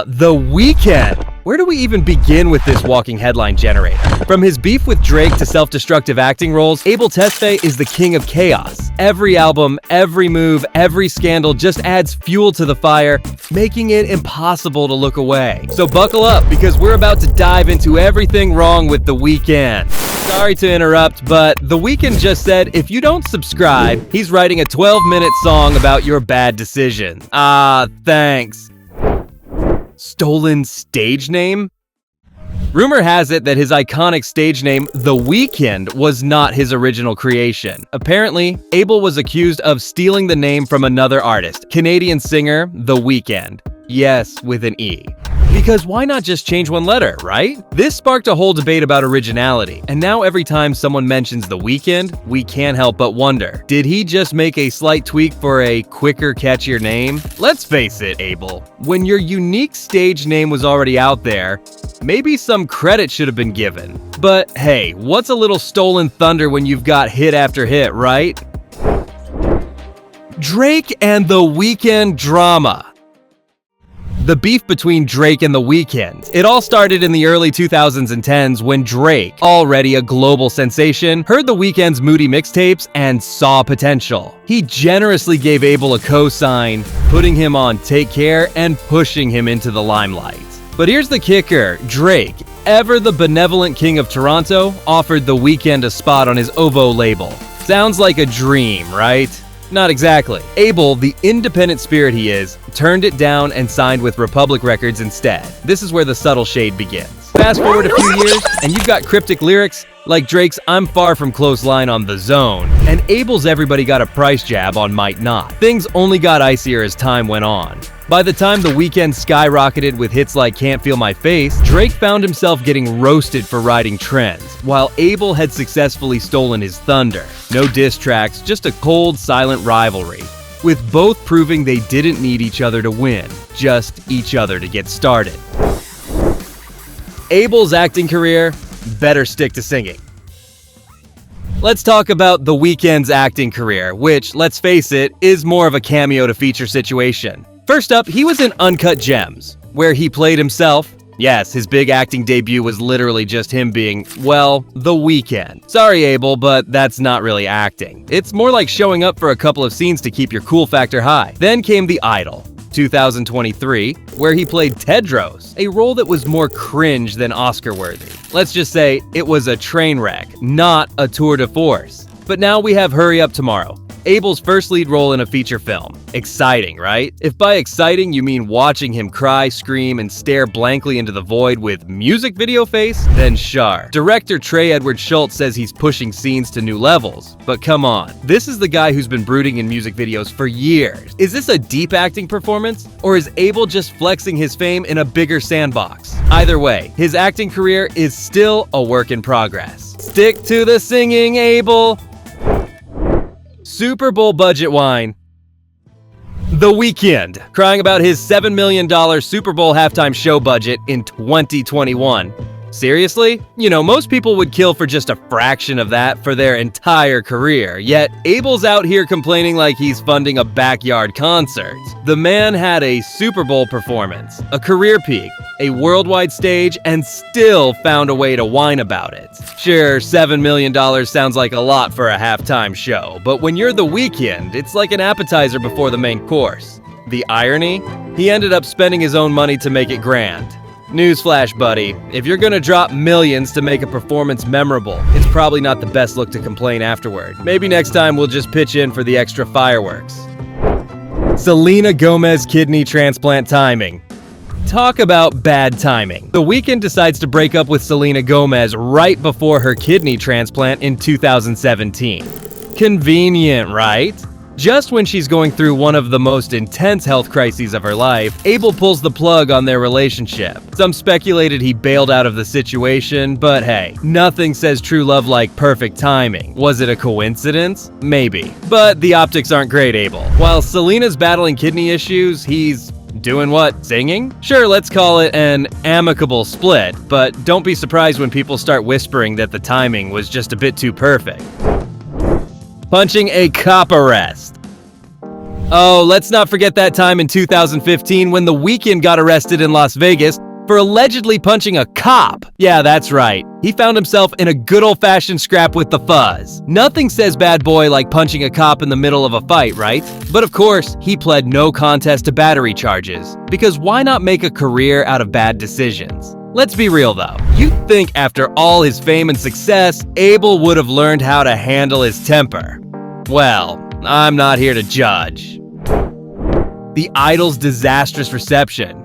The Weeknd. Where do we even begin with this walking headline generator? From his beef with Drake to self-destructive acting roles, Abel Tesfaye is the king of chaos. Every album, every move, every scandal just adds fuel to the fire, making it impossible to look away. So buckle up, because we're about to dive into everything wrong with The Weeknd. Sorry to interrupt, but The Weeknd just said if you don't subscribe, he's writing a 12-minute song about your bad decision. Thanks. Stolen stage name? Rumor has it that his iconic stage name, The Weeknd, was not his original creation. Apparently, Abel was accused of stealing the name from another artist, Canadian singer The Weeknd. Yes, with an E. Because why not just change one letter, right? This sparked a whole debate about originality, and now every time someone mentions The Weeknd, we can't help but wonder, did he just make a slight tweak for a quicker, catchier name? Let's face it, Abel, when your unique stage name was already out there, maybe some credit should have been given. But hey, what's a little stolen thunder when you've got hit after hit, right? Drake and The Weeknd drama. The beef between Drake and The Weeknd. It all started in the early 2010s when Drake, already a global sensation, heard The Weeknd's moody mixtapes and saw potential. He generously gave Abel a co-sign, putting him on Take Care and pushing him into the limelight. But here's the kicker, Drake, ever the benevolent king of Toronto, offered The Weeknd a spot on his OVO label. Sounds like a dream, right? Not exactly. Abel, the independent spirit he is, turned it down and signed with Republic Records instead. This is where the subtle shade begins. Fast forward a few years, and you've got cryptic lyrics like Drake's I'm Far From Close line on The Zone, and Abel's Everybody Got a Price jab on Might Not. Things only got icier as time went on. By the time The Weeknd skyrocketed with hits like Can't Feel My Face, Drake found himself getting roasted for riding trends, while Abel had successfully stolen his thunder. No diss tracks, just a cold, silent rivalry, with both proving they didn't need each other to win, just each other to get started. Abel's acting career, better stick to singing. Let's talk about The Weeknd's acting career, which, let's face it, is more of a cameo to feature situation. First up, he was in Uncut Gems, where he played himself. Yes, his big acting debut was literally just him being, well, The Weeknd. Sorry, Abel, but that's not really acting. It's more like showing up for a couple of scenes to keep your cool factor high. Then came The Idol, 2023, where he played Tedros, a role that was more cringe than Oscar-worthy. Let's just say it was a train wreck, not a tour de force. But now we have Hurry Up Tomorrow, Abel's first lead role in a feature film. Exciting, right? If by exciting you mean watching him cry, scream, and stare blankly into the void with music video face, then sure. Director Trey Edward Schultz says he's pushing scenes to new levels, but come on. This is the guy who's been brooding in music videos for years. Is this a deep acting performance, or is Abel just flexing his fame in a bigger sandbox? Either way, his acting career is still a work in progress. Stick to the singing, Abel! Super Bowl budget wine. The Weeknd, crying about his $7 million Super Bowl halftime show budget in 2021. Seriously? You know, most people would kill for just a fraction of that for their entire career, yet Abel's out here complaining like he's funding a backyard concert. The man had a Super Bowl performance, a career peak, a worldwide stage, and still found a way to whine about it. Sure, $7 million sounds like a lot for a halftime show, but when you're The Weeknd, it's like an appetizer before the main course. The irony? He ended up spending his own money to make it grand. Newsflash, buddy, if you're gonna drop millions to make a performance memorable, it's probably not the best look to complain afterward. Maybe next time we'll just pitch in for the extra fireworks. Selena Gomez kidney transplant timing. Talk about bad timing. The Weeknd decides to break up with Selena Gomez right before her kidney transplant in 2017. Convenient, right? Just when she's going through one of the most intense health crises of her life, Abel pulls the plug on their relationship. Some speculated he bailed out of the situation, but hey, nothing says true love like perfect timing. Was it a coincidence? Maybe. But the optics aren't great, Abel. While Selena's battling kidney issues, he's doing what? Singing? Sure, let's call it an amicable split, but don't be surprised when people start whispering that the timing was just a bit too perfect. Punching a cop arrest. Oh, let's not forget that time in 2015 when The Weeknd got arrested in Las Vegas for allegedly punching a cop. Yeah, that's right. He found himself in a good old-fashioned scrap with the fuzz. Nothing says bad boy like punching a cop in the middle of a fight, right? But of course, he pled no contest to battery charges. Because why not make a career out of bad decisions? Let's be real though. You'd think after all his fame and success, Abel would have learned how to handle his temper. Well, I'm not here to judge. The Idol's disastrous reception.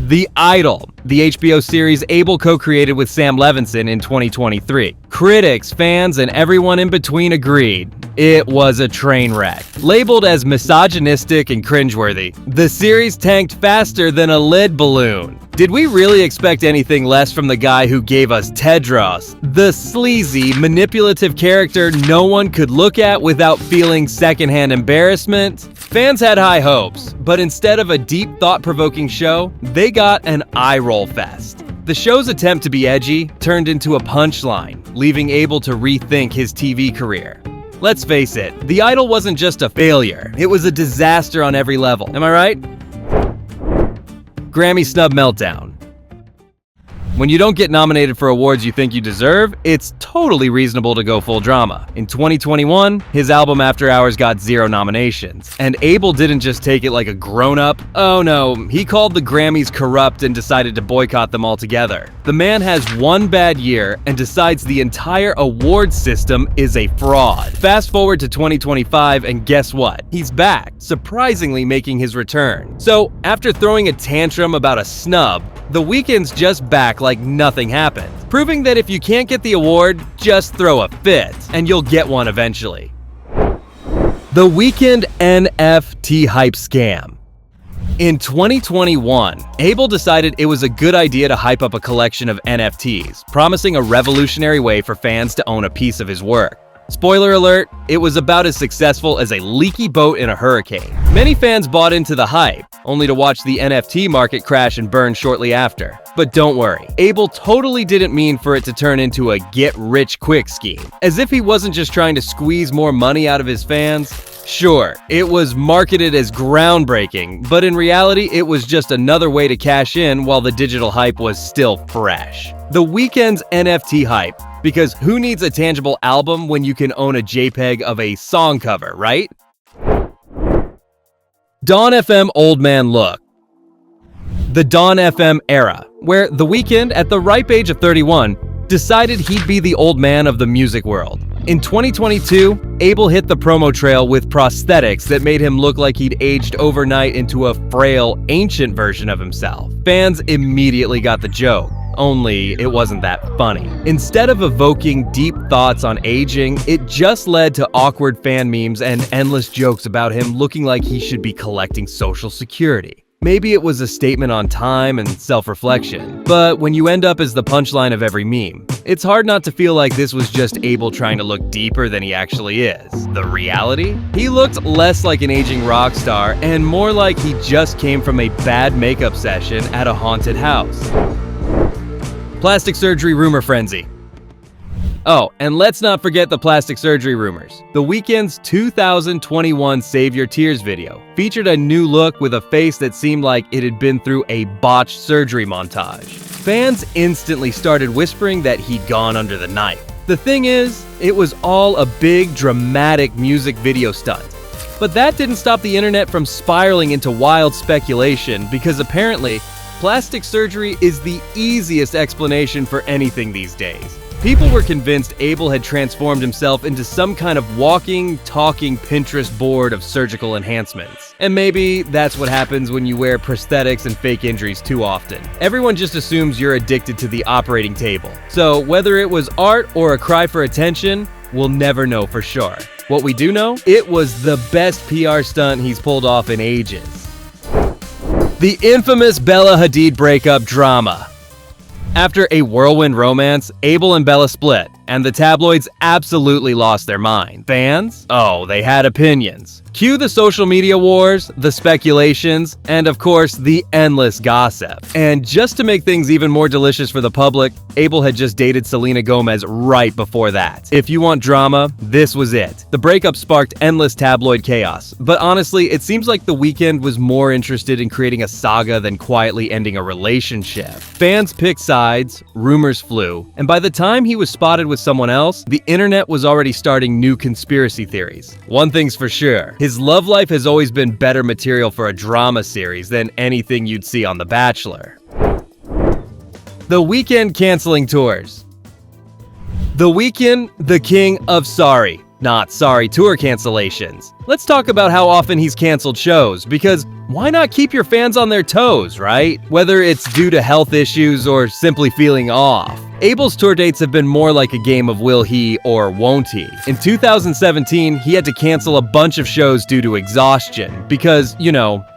The Idol, the HBO series Abel co-created with Sam Levinson in 2023. Critics, fans, and everyone in between agreed. It was a train wreck. Labeled as misogynistic and cringeworthy, the series tanked faster than a lead balloon. Did we really expect anything less from the guy who gave us Tedros, the sleazy, manipulative character no one could look at without feeling secondhand embarrassment? Fans had high hopes, but instead of a deep, thought-provoking show, they got an eye-roll fest. The show's attempt to be edgy turned into a punchline, leaving Abel to rethink his TV career. Let's face it, The Idol wasn't just a failure, it was a disaster on every level. Am I right? Grammy snub meltdown. When you don't get nominated for awards you think you deserve, it's totally reasonable to go full drama. In 2021, his album After Hours got 0 nominations. And Abel didn't just take it like a grown-up. Oh no, he called the Grammys corrupt and decided to boycott them altogether. The man has one bad year and decides the entire award system is a fraud. Fast forward to 2025 and guess what? He's back, surprisingly making his return. So, after throwing a tantrum about a snub, The Weeknd's just back like nothing happened, proving that if you can't get the award, just throw a fit, and you'll get one eventually. The Weeknd NFT hype scam. In 2021, Abel decided it was a good idea to hype up a collection of NFTs, promising a revolutionary way for fans to own a piece of his work. Spoiler alert, it was about as successful as a leaky boat in a hurricane. Many fans bought into the hype, only to watch the NFT market crash and burn shortly after. But don't worry, Abel totally didn't mean for it to turn into a get-rich-quick scheme. As if he wasn't just trying to squeeze more money out of his fans. Sure, it was marketed as groundbreaking, but in reality, it was just another way to cash in while the digital hype was still fresh. The Weeknd's NFT hype, because who needs a tangible album when you can own a JPEG of a song cover, right? Dawn FM Old Man Look. The Dawn FM era, where The Weeknd, at the ripe age of 31, decided he'd be the old man of the music world. In 2022, Abel hit the promo trail with prosthetics that made him look like he'd aged overnight into a frail, ancient version of himself. Fans immediately got the joke, only it wasn't that funny. Instead of evoking deep thoughts on aging, it just led to awkward fan memes and endless jokes about him looking like he should be collecting Social Security. Maybe it was a statement on time and self-reflection, but when you end up as the punchline of every meme, it's hard not to feel like this was just Abel trying to look deeper than he actually is. The reality? He looked less like an aging rock star and more like he just came from a bad makeup session at a haunted house. Plastic surgery rumor frenzy. Oh, and let's not forget the plastic surgery rumors. The Weeknd's 2021 Save Your Tears video featured a new look with a face that seemed like it had been through a botched surgery montage. Fans instantly started whispering that he'd gone under the knife. The thing is, it was all a big, dramatic music video stunt. But that didn't stop the internet from spiraling into wild speculation because apparently, plastic surgery is the easiest explanation for anything these days. People were convinced Abel had transformed himself into some kind of walking, talking Pinterest board of surgical enhancements. And maybe that's what happens when you wear prosthetics and fake injuries too often. Everyone just assumes you're addicted to the operating table. So whether it was art or a cry for attention, we'll never know for sure. What we do know, it was the best PR stunt he's pulled off in ages. The infamous Bella Hadid breakup drama. After a whirlwind romance, Abel and Bella split, and the tabloids absolutely lost their mind. Fans? Oh, they had opinions. Cue the social media wars, the speculations, and of course, the endless gossip. And just to make things even more delicious for the public, Abel had just dated Selena Gomez right before that. If you want drama, this was it. The breakup sparked endless tabloid chaos, but honestly, it seems like The Weeknd was more interested in creating a saga than quietly ending a relationship. Fans picked sides, rumors flew, and by the time he was spotted with someone else, the internet was already starting new conspiracy theories. One thing's for sure, his love life has always been better material for a drama series than anything you'd see on The Bachelor. The Weeknd canceling tours. The Weeknd, the king of sorry, not sorry tour cancellations. Let's talk about how often he's canceled shows, because why not keep your fans on their toes, right? Whether it's due to health issues or simply feeling off. Abel's tour dates have been more like a game of will he or won't he. In 2017, he had to cancel a bunch of shows due to exhaustion because,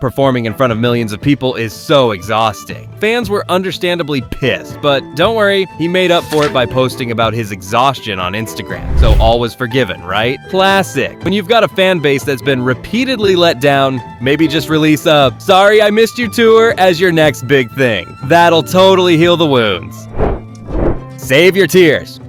performing in front of millions of people is so exhausting. Fans were understandably pissed, but don't worry, he made up for it by posting about his exhaustion on Instagram, so all was forgiven, right? Classic. When you've got a fan base that's been repeatedly let down, maybe just release a "Sorry I Missed You" tour as your next big thing. That'll totally heal the wounds. Save Your Tears.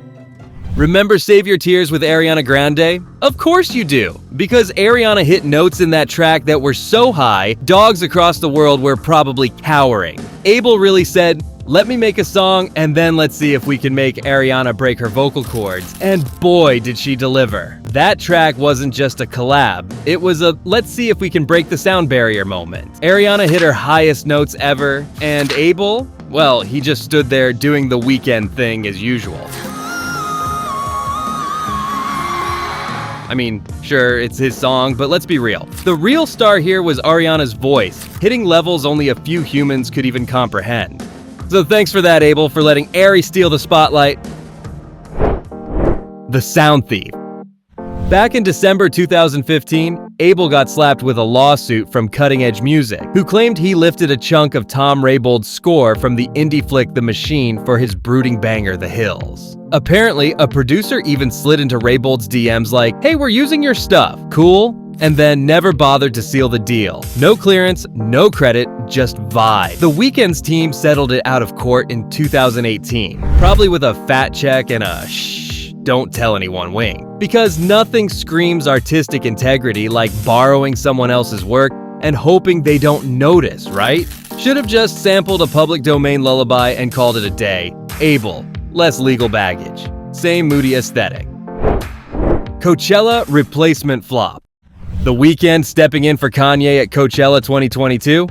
Remember Save Your Tears with Ariana Grande? Of course you do, because Ariana hit notes in that track that were so high, dogs across the world were probably cowering. Abel really said, "Let me make a song, and then let's see if we can make Ariana break her vocal cords." And boy, did she deliver. That track wasn't just a collab, it was a let's see if we can break the sound barrier moment. Ariana hit her highest notes ever, and Abel, well, he just stood there doing the Weeknd thing as usual. I mean, sure, it's his song, but let's be real. The real star here was Ariana's voice, hitting levels only a few humans could even comprehend. So thanks for that, Abel, for letting Ari steal the spotlight. The Sound Thief. Back in December 2015, Abel got slapped with a lawsuit from Cutting Edge Music, who claimed he lifted a chunk of Tom Raybold's score from the indie flick The Machine for his brooding banger The Hills. Apparently, a producer even slid into Raybold's DMs like, "Hey, we're using your stuff, cool?" And then never bothered to seal the deal. No clearance, no credit, just vibe. The Weeknd's team settled it out of court in 2018, probably with a fat check and a shh, don't tell anyone wink. Because nothing screams artistic integrity like borrowing someone else's work and hoping they don't notice, right? Should have just sampled a public domain lullaby and called it a day. Abel, less legal baggage. Same moody aesthetic. Coachella replacement flop. The Weeknd stepping in for Kanye at Coachella 2022?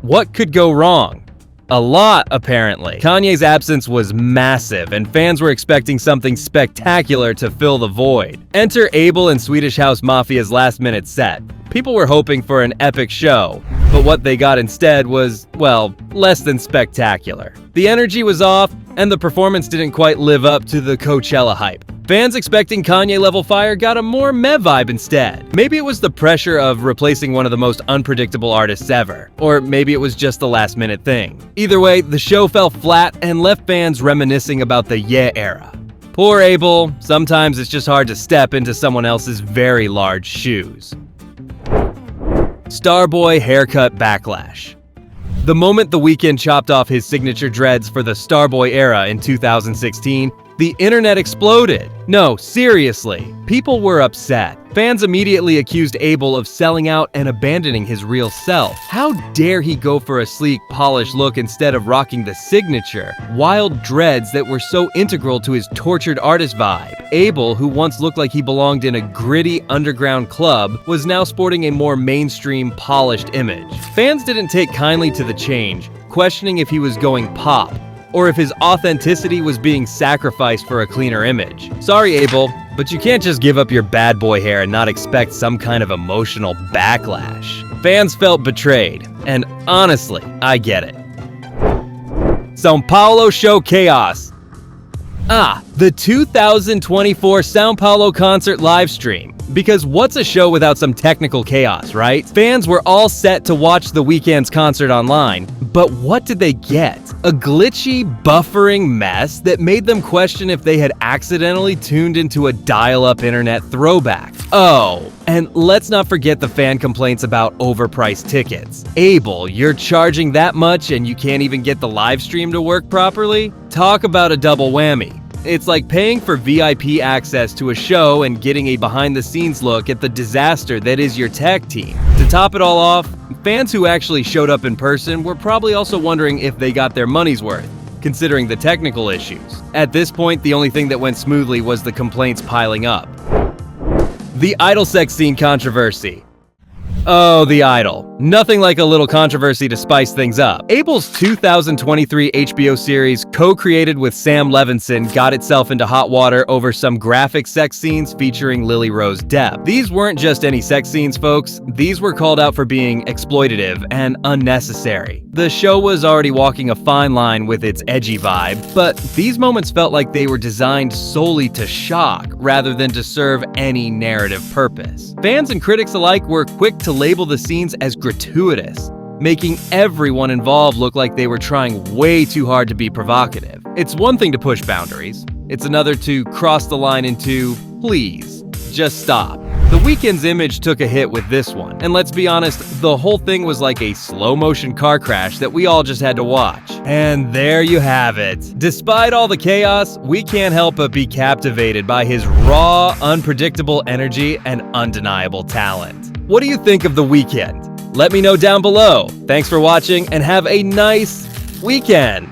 What could go wrong? A lot, apparently. Kanye's absence was massive, and fans were expecting something spectacular to fill the void. Enter Abel and Swedish House Mafia's last-minute set. People were hoping for an epic show, but what they got instead was, well, less than spectacular. The energy was off, and the performance didn't quite live up to the Coachella hype. Fans expecting Kanye-level fire got a more meh vibe instead. Maybe it was the pressure of replacing one of the most unpredictable artists ever. Or maybe it was just the last-minute thing. Either way, the show fell flat and left fans reminiscing about the Yeah era. Poor Abel, sometimes it's just hard to step into someone else's very large shoes. Starboy haircut backlash. The moment The Weeknd chopped off his signature dreads for the Starboy era in 2016, the internet exploded. No, seriously, people were upset. Fans immediately accused Abel of selling out and abandoning his real self. How dare he go for a sleek, polished look instead of rocking the signature, wild dreads that were so integral to his tortured artist vibe. Abel, who once looked like he belonged in a gritty underground club, was now sporting a more mainstream, polished image. Fans didn't take kindly to the change, questioning if he was going pop, or if his authenticity was being sacrificed for a cleaner image. Sorry, Abel, but you can't just give up your bad boy hair and not expect some kind of emotional backlash. Fans felt betrayed, and honestly, I get it. São Paulo show chaos. The 2024 São Paulo concert livestream. Because what's a show without some technical chaos, right? Fans were all set to watch The Weeknd's concert online, but what did they get? A glitchy, buffering mess that made them question if they had accidentally tuned into a dial-up internet throwback. Oh, and let's not forget the fan complaints about overpriced tickets. Abel, you're charging that much and you can't even get the live stream to work properly? Talk about a double whammy. It's like paying for VIP access to a show and getting a behind-the-scenes look at the disaster that is your tech team. To top it all off, fans who actually showed up in person were probably also wondering if they got their money's worth, considering the technical issues. At this point, the only thing that went smoothly was the complaints piling up. The idol sex scene controversy. Oh, The Idol. Nothing like a little controversy to spice things up. Abel's 2023 HBO series, co-created with Sam Levinson, got itself into hot water over some graphic sex scenes featuring Lily Rose Depp. These weren't just any sex scenes, folks. These were called out for being exploitative and unnecessary. The show was already walking a fine line with its edgy vibe, but these moments felt like they were designed solely to shock rather than to serve any narrative purpose. Fans and critics alike were quick to label the scenes as gratuitous, making everyone involved look like they were trying way too hard to be provocative. It's one thing to push boundaries, it's another to cross the line into, please, just stop. The Weeknd's image took a hit with this one, and let's be honest, the whole thing was like a slow-motion car crash that we all just had to watch. And there you have it. Despite all the chaos, we can't help but be captivated by his raw, unpredictable energy and undeniable talent. What do you think of The Weeknd? Let me know down below. Thanks for watching and have a nice weekend.